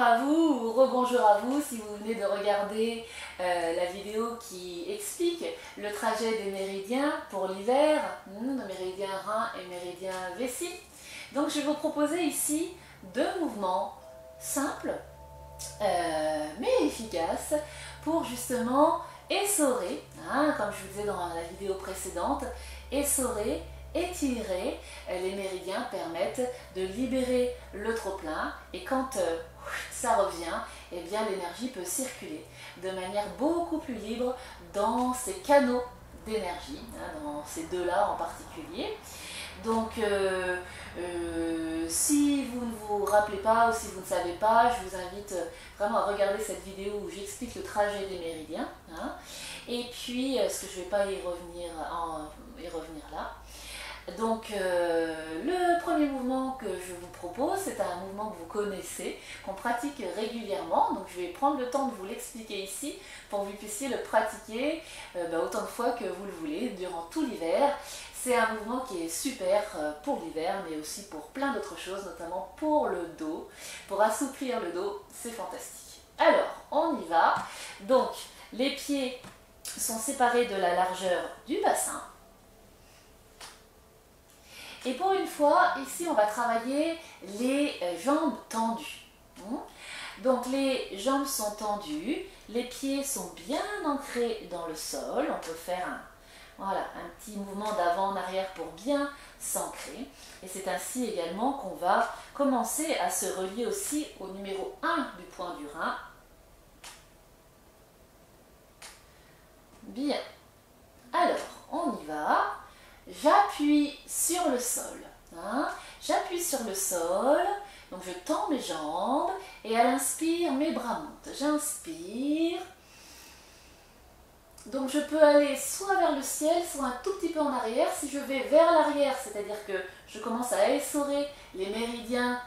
à vous ou rebonjour à vous si vous venez de regarder la vidéo qui explique le trajet des méridiens pour l'hiver, le méridien rein et méridien vessie. Donc je vais vous proposer ici deux mouvements simples mais efficaces pour justement essorer, comme je vous disais dans la vidéo précédente, essorer, étirer les méridiens permettent de libérer le trop-plein et quand ça revient, eh bien l'énergie peut circuler de manière beaucoup plus libre dans ces canaux d'énergie, dans ces deux-là en particulier. Donc si vous ne vous rappelez pas ou si vous ne savez pas, je vous invite vraiment à regarder cette vidéo où j'explique le trajet des méridiens. Et puis, parce que je ne vais pas y revenir là. Donc le premier mouvement que je vous propose, c'est un mouvement que vous connaissez, qu'on pratique régulièrement. Donc je vais prendre le temps de vous l'expliquer ici pour que vous puissiez le pratiquer autant de fois que vous le voulez durant tout l'hiver. C'est un mouvement qui est super pour l'hiver, mais aussi pour plein d'autres choses, notamment pour le dos. Pour assouplir le dos, c'est fantastique. Alors, on y va. Donc, les pieds sont séparés de la largeur du bassin. Et pour une fois, ici, on va travailler les jambes tendues. Donc, les jambes sont tendues, les pieds sont bien ancrés dans le sol. On peut faire un petit mouvement d'avant en arrière pour bien s'ancrer. Et c'est ainsi également qu'on va commencer à se relier aussi au numéro 1 du point du rein. Bien. Alors, on y va. J'appuie sur le sol. J'appuie sur le sol. Donc je tends mes jambes et à l'inspire, mes bras montent. J'inspire. Donc je peux aller soit vers le ciel, soit un tout petit peu en arrière. Si je vais vers l'arrière, c'est-à-dire que je commence à essorer les méridiens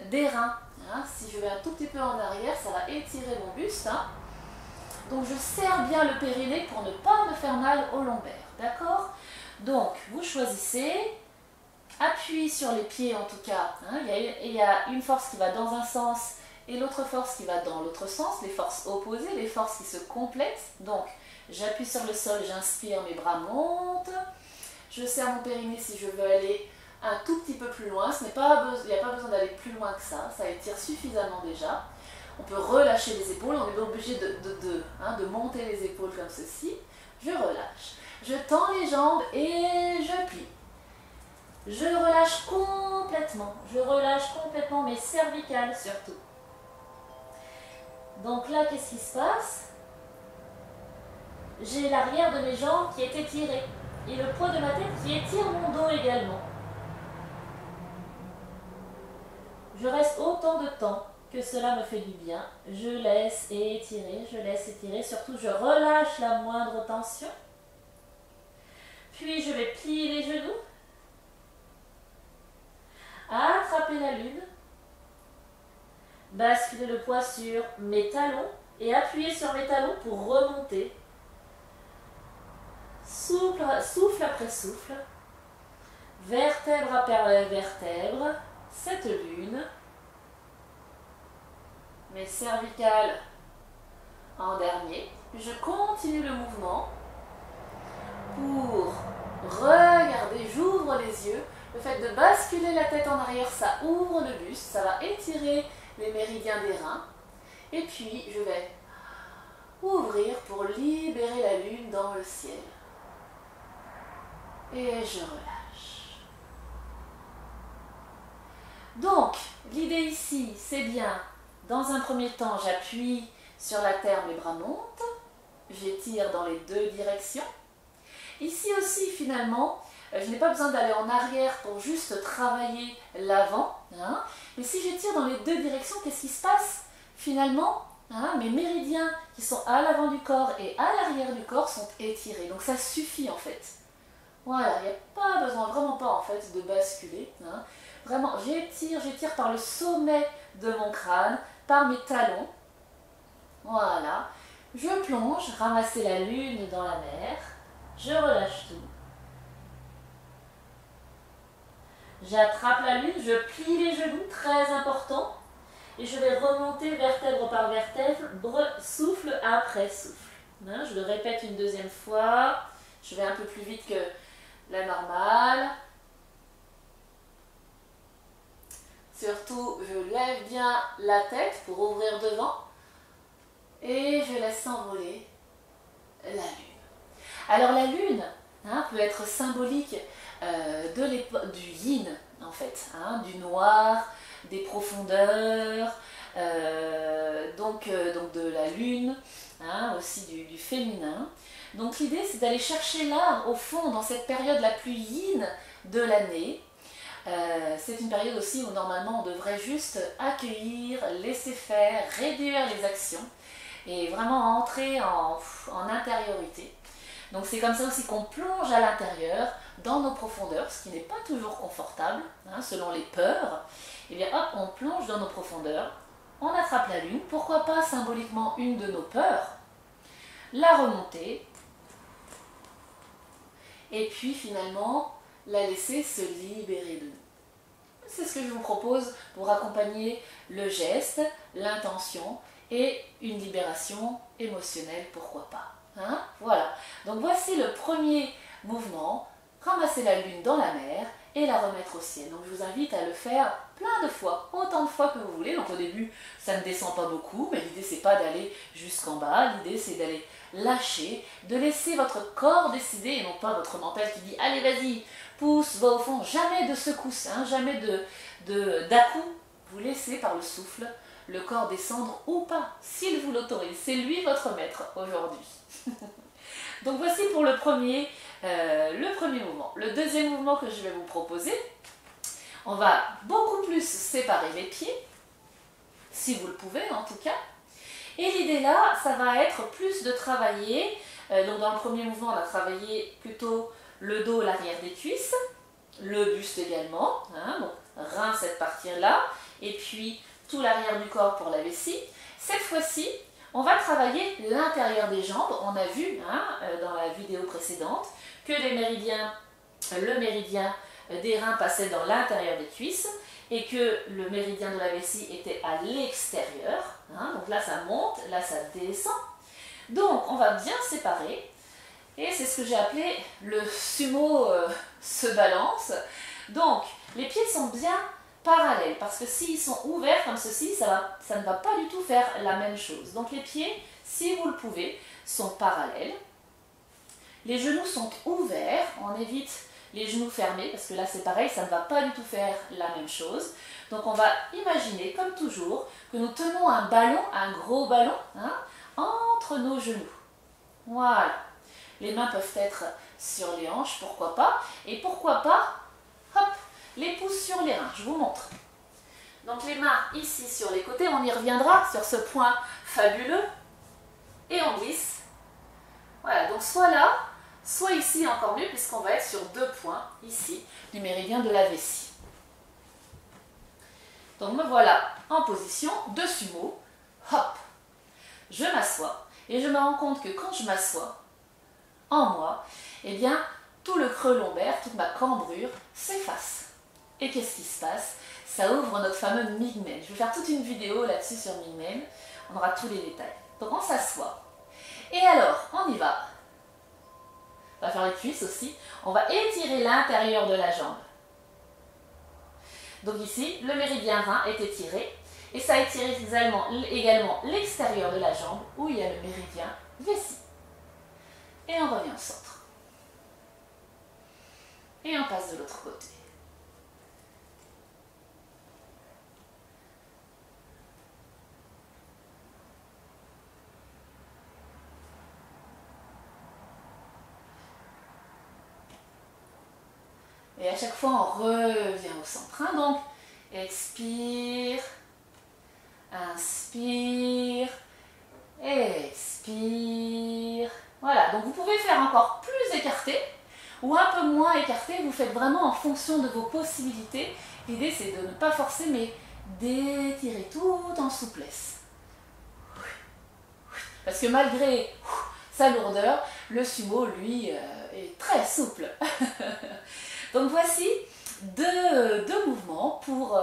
des reins. Si je vais un tout petit peu en arrière, ça va étirer mon buste. Donc je serre bien le périnée pour ne pas me faire mal au lombaire. D'accord? Donc vous choisissez, appui sur les pieds en tout cas. Il y a une force qui va dans un sens et l'autre force qui va dans l'autre sens. Les forces opposées, les forces qui se complètent. Donc j'appuie sur le sol, j'inspire, mes bras montent. Je serre mon périnée si je veux aller un tout petit peu plus loin. Il n'y a pas besoin d'aller plus loin que ça étire suffisamment déjà. On peut relâcher les épaules, on est obligé de monter les épaules comme ceci. Je relâche. Je tends les jambes et je plie. Je relâche complètement mes cervicales surtout. Donc là, qu'est-ce qui se passe? J'ai l'arrière de mes jambes qui est étiré et le poids de ma tête qui étire mon dos également. Je reste autant de temps que cela me fait du bien. Je laisse étirer, surtout je relâche la moindre tension. Puis je vais plier les genoux, attraper la lune, basculer le poids sur mes talons et appuyer sur mes talons pour remonter. Souffle après souffle, vertèbre après vertèbre, cette lune, mes cervicales en dernier. Je continue le mouvement pour regarder, j'ouvre les yeux. Le fait de basculer la tête en arrière, ça ouvre le buste, ça va étirer les méridiens des reins. Et puis je vais ouvrir pour libérer la lune dans le ciel. Et je relâche. Donc, l'idée ici, c'est bien, dans un premier temps, j'appuie sur la terre, mes bras montent, j'étire dans les deux directions. Ici aussi, finalement, je n'ai pas besoin d'aller en arrière pour juste travailler l'avant. Mais si j'étire dans les deux directions, qu'est-ce qui se passe? Finalement, mes méridiens qui sont à l'avant du corps et à l'arrière du corps sont étirés. Donc ça suffit en fait. Voilà, il n'y a pas besoin, vraiment pas en fait, de basculer. Vraiment, j'étire par le sommet de mon crâne, par mes talons. Voilà. Je plonge, ramasser la lune dans la mer. Je relâche tout. J'attrape la lune, je plie les genoux, très important. Et je vais remonter vertèbre par vertèbre, souffle après souffle. Hein, je le répète une deuxième fois. Je vais un peu plus vite que la normale. Surtout, je lève bien la tête pour ouvrir devant. Et je laisse s'envoler la lune. Alors la lune peut être symbolique du yin, en fait, du noir, des profondeurs, donc de la lune, aussi du féminin. Donc l'idée, c'est d'aller chercher là, au fond, dans cette période la plus yin de l'année. C'est une période aussi où normalement on devrait juste accueillir, laisser faire, réduire les actions et vraiment entrer en intériorité. Donc c'est comme ça aussi qu'on plonge à l'intérieur, dans nos profondeurs, ce qui n'est pas toujours confortable, selon les peurs. Et bien hop, on plonge dans nos profondeurs, on attrape la lune, pourquoi pas symboliquement une de nos peurs, la remonter, et puis finalement la laisser se libérer de nous. C'est ce que je vous propose pour accompagner le geste, l'intention et une libération émotionnelle, pourquoi pas. Voilà, donc voici le premier mouvement, ramasser la lune dans la mer et la remettre au ciel. Donc je vous invite à le faire plein de fois, autant de fois que vous voulez. Donc au début, ça ne descend pas beaucoup, mais l'idée c'est pas d'aller jusqu'en bas, l'idée c'est d'aller lâcher, de laisser votre corps décider et non pas votre mental qui dit allez vas-y, pousse, va au fond, jamais de secousse, jamais d'à-coup. Vous laissez par le souffle le corps descendre ou pas, s'il vous l'autorise. C'est lui votre maître aujourd'hui. Donc voici pour le premier mouvement. Le deuxième mouvement que je vais vous proposer, on va beaucoup plus séparer les pieds, si vous le pouvez en tout cas. Et l'idée là, ça va être plus de travailler, donc dans le premier mouvement on a travaillé plutôt le dos, l'arrière des cuisses, le buste également, donc rein cette partie-là, et puis tout l'arrière du corps pour la vessie. Cette fois-ci, on va travailler l'intérieur des jambes. On a vu dans la vidéo précédente que le méridien des reins passait dans l'intérieur des cuisses et que le méridien de la vessie était à l'extérieur. Donc là ça monte, là ça descend. Donc on va bien séparer et c'est ce que j'ai appelé le sumo se balance. Donc les pieds sont bien parallèles parce que s'ils sont ouverts comme ceci, ça ne va pas du tout faire la même chose. Donc les pieds, si vous le pouvez, sont parallèles. Les genoux sont ouverts, on évite les genoux fermés parce que là c'est pareil, ça ne va pas du tout faire la même chose. Donc on va imaginer, comme toujours, que nous tenons un ballon, un gros ballon, entre nos genoux. Voilà. Les mains peuvent être sur les hanches, pourquoi pas. Et pourquoi pas, hop, les pouces sur les reins. Je vous montre. Donc les mains ici sur les côtés, on y reviendra sur ce point fabuleux. Et on glisse. Voilà, donc soit là, soit ici encore mieux, puisqu'on va être sur deux points, ici, du méridien de la vessie. Donc me voilà en position de sumo. Hop, je m'assois. Et je me rends compte que quand je m'assois, en moi, eh bien, tout le creux lombaire, toute ma cambrure s'efface. Et qu'est-ce qui se passe? Ça ouvre notre fameux Mingmen. Je vais faire toute une vidéo là-dessus sur Mingmen. On aura tous les détails. Donc on s'assoit. Et alors, on y va. On va faire les cuisses aussi. On va étirer l'intérieur de la jambe. Donc ici, le méridien rein est étiré. Et ça étire également l'extérieur de la jambe où il y a le méridien vessie. Et on revient au centre. Et on passe de l'autre côté. Et à chaque fois, on revient au centre. Donc, expire, inspire, expire. Voilà, donc vous pouvez faire encore plus écarté ou un peu moins écarté. Vous faites vraiment en fonction de vos possibilités. L'idée, c'est de ne pas forcer, mais d'étirer tout en souplesse. Parce que malgré sa lourdeur, le sumo, lui, est très souple. Donc voici deux mouvements pour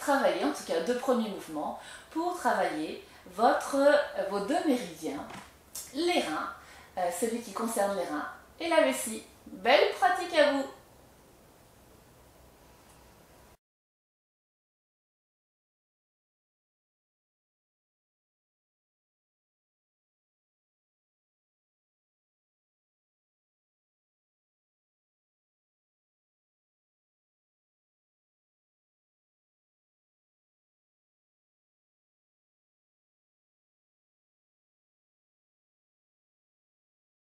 travailler, en tout cas 2 premiers mouvements, pour travailler vos 2 méridiens, les reins, celui qui concerne les reins et la vessie. Belle pratique à vous!